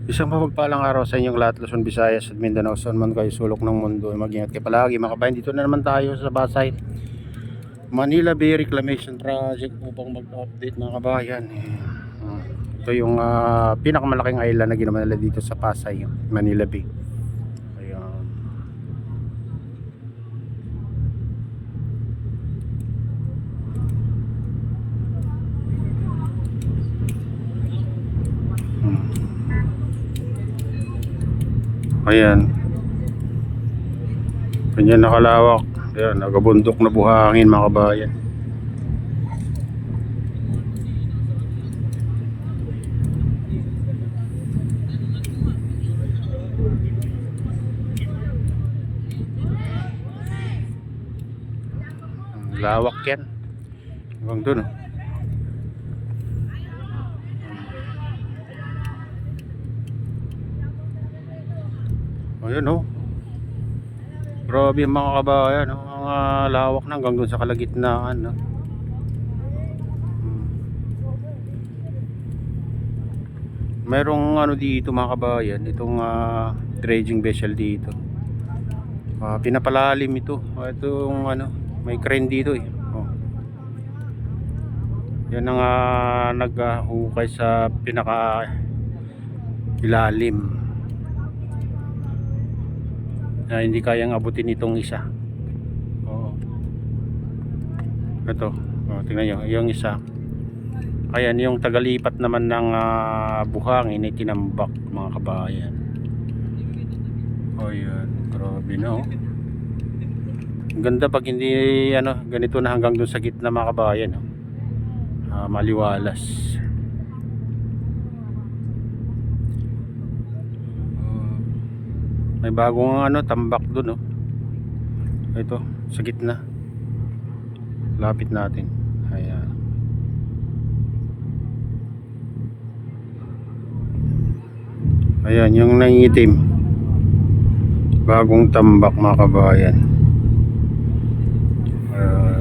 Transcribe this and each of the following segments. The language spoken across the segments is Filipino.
Isang mapagpalang araw sa inyong lahat, Luzon, Visayas at Mindanao, saan man kayo sulok ng mundo. Mag-ingat kayo palagi mga kabayan. Dito na naman tayo sa Pasay, Manila Bay Reclamation Project upang mag-update mga kabayan. Ito yung pinakamalaking island na ginawa nila dito sa Pasay, Manila Bay. Ayan. Ayan. Ganyan nakalawak. Ayan, nagabundok na buhangin mga kabayan. Lawak yan. Hanggang dun Ayun grabe mga kabayan, mga lawak na hanggang dun sa kalagitnaan Merong dito mga kabayan, itong dredging vessel dito. Pinapalalim ito. Itong may crane dito Yan ang naghukay sa pinaka ilalim. Hindi kayang abutin itong isa. Ito, tingnan nyo, yung isa. Ayan, yung tagalipat naman ng buhangin ay tinambak mga kabayan. Ayan, grabe na Ang ganda pag hindi ganito na hanggang doon sa gitna mga kabayan maliwalas. May bagong tambak doon ito sa gitna. Lapit natin. Ayan. Ayan yung nangitim. Bagong tambak mga kabayan.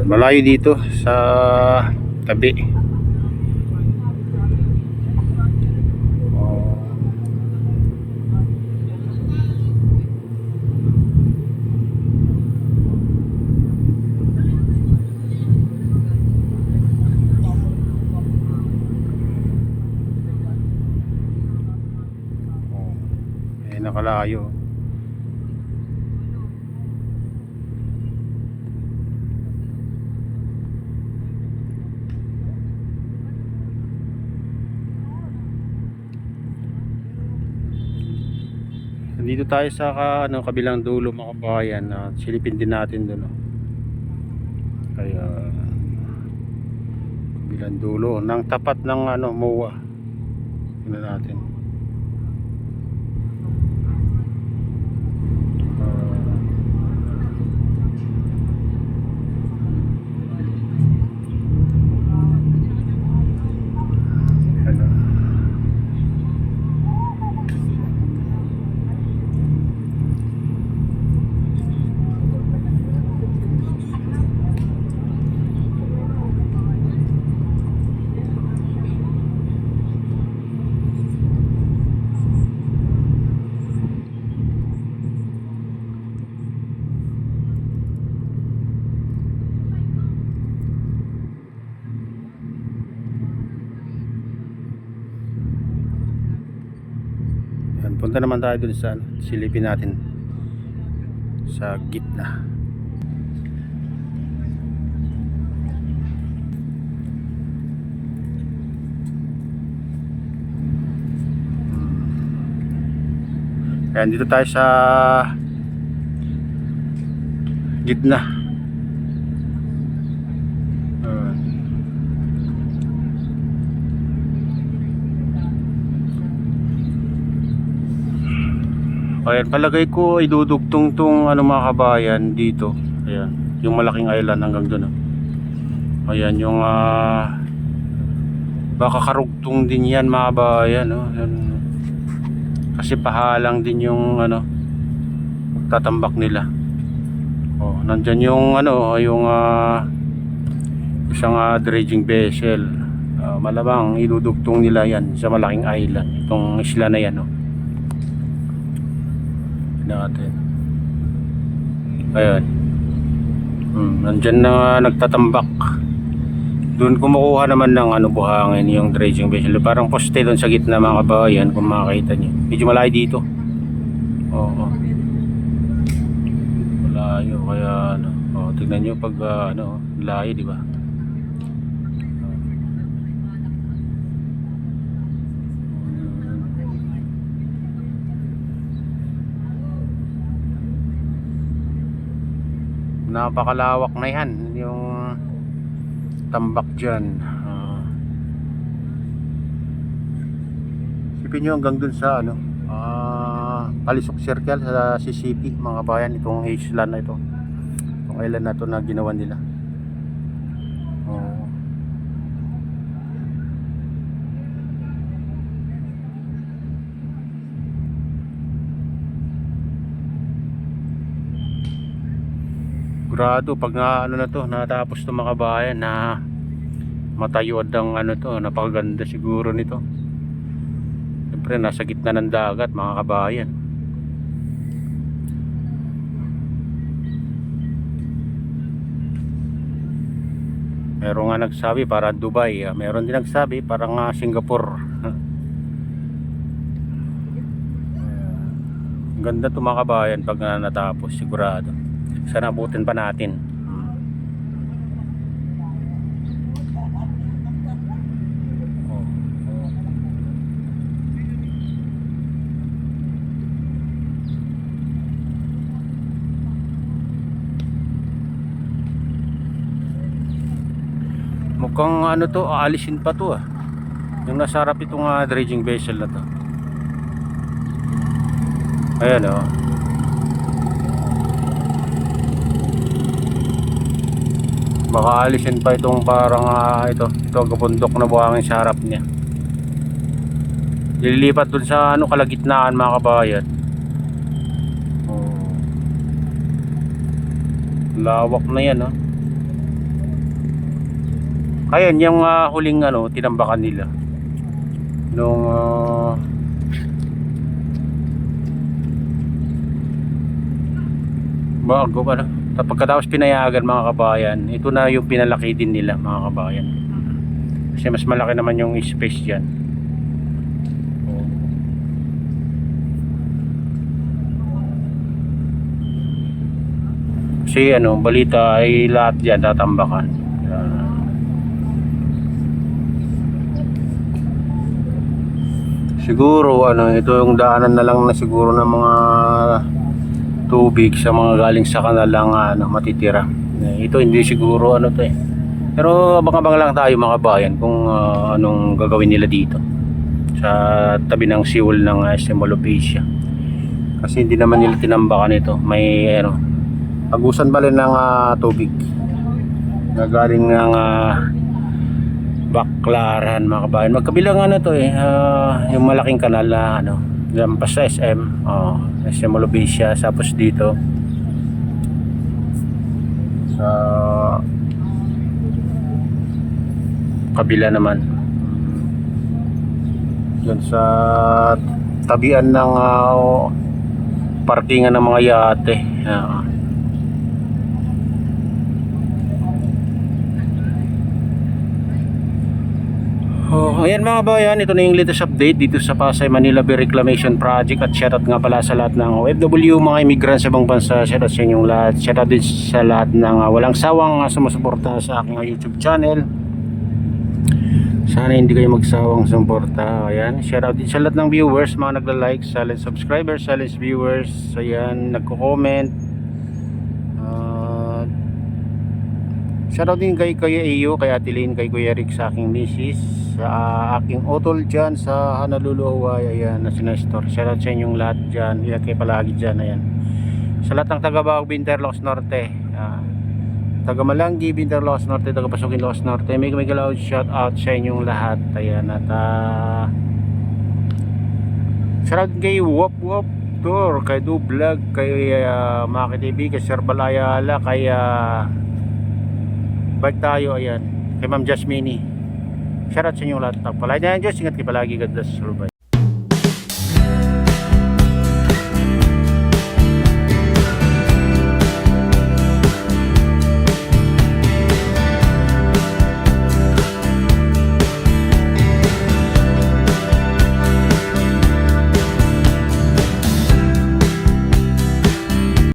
Malayo dito sa tabi. Nakalayo. Nandito tayo sa kabilang dulo mga kabayan. Silipin din natin doon Kaya kabilang dulo ng tapat ng MOA. Tingnan natin. Punta naman tayo dun sa silipin natin sa gitna. Ayan, dito tayo sa gitna. Ayan, palagay ko idudugtong tong mga kabayan dito. Ayan, yung malaking island hanggang doon Ayan, yung baka karugtong din yan mga kabayan Ayan. Kasi pahalang din yung tatambak nila. Nandyan yung yung isang dredging vessel. Malamang idudugtong nila yan sa malaking island, itong isla na yan natin. Ayan. Nandyan na nagtatambak. Doon kumukuha naman ng buhangin yung dredging vessel. Parang poste doon sa gitna mga kabayan kung makakita nyo. Medyo malayo dito. Oo. Malayo kaya tignan nyo pag layo, di ba? Napakalawak na yan yung tambak dyan. Isipin nyo hanggang dun sa Palisok Circle sa CCP mga bayan, itong island na ito, itong island na ito na ginawa nila. Grado pag na to natapos to mga kabayan na matayuad ang to, napakaganda siguro nito. Siyempre nasa gitna ng dagat mga kabayan. Meron nga nagsabi para Dubai, meron din nagsabi parang Singapore. Ganda to mga kabayan pag natapos sigurado. Sana abutin pa natin. Mukhang to, aalisin pa to yung nasa harap itong dredging vessel na to. Ayan baka alisin pa itong parang ito kabundok na buhangin sa harap niya. Lilipat dun sa kalagitnaan mga kabayan. Lawak na yan Kaya yung huling tinambakan nila nung bago pagkatapos pinayagan mga kabayan, ito na yung pinalaki din nila mga kabayan, kasi mas malaki naman yung space dyan. Kasi balita ay lahat dyan tatambakan. Siguro ito yung daanan na lang na siguro ng mga tubig sa mga galing sa kanalang matitira. Ito hindi siguro to pero abang-abang lang tayo mga bayan kung anong gagawin nila dito sa tabi ng siwol ng Semolopecia, kasi hindi naman nila tinambakan ito. May agusan ba rin ng tubig na galing ng Baclaran mga kabayan. Magkabilang to yung malaking kanal na lampas sa SM Semolopecia, tapos dito sa kabila naman yun sa tabian ng parkingan ng mga yate. Ayan mga bayan, ito na yung latest update dito sa Pasay Manila Bay Reclamation Project. At shoutout nga pala sa lahat ng OFW, mga immigrant sa ibang bansa. Shoutout sa inyong lahat. Shoutout din sa lahat ng walang sawang sumusuporta sa aking YouTube channel. Sana hindi kayo magsawang sumuporta. Ayan, shoutout din sa lahat ng viewers, mga nagla-like, silent subscribers, silent viewers. Ayan, nagko-comment. Shoutout din kay Kuya Iyo, kay Ate Lynn, kay Kuya Rick, sa aking misis, sa aking utol dyan sa Honolulu. Ayan, na si Nestor. Shoutout sa inyong lahat dyan. Ingat kayo palagi dyan. Ayan, sa lahat ng taga-Baog, Binterlocos Norte, taga Malanggi, Binterlocos Norte, taga Pasukin, Locos Norte, may galaw, shoutout sa inyong lahat. Ayan, at shoutout kay Wop Wop Tour, kay Do Vlog, kay Maki TV, kay Sir Balayala, kay bike tayo. Ayan, kay Ma'am Jasmine. Shoutout sa inyong lahat. Palagi na yan, Diyos. Ingat kayo palagi. God bless.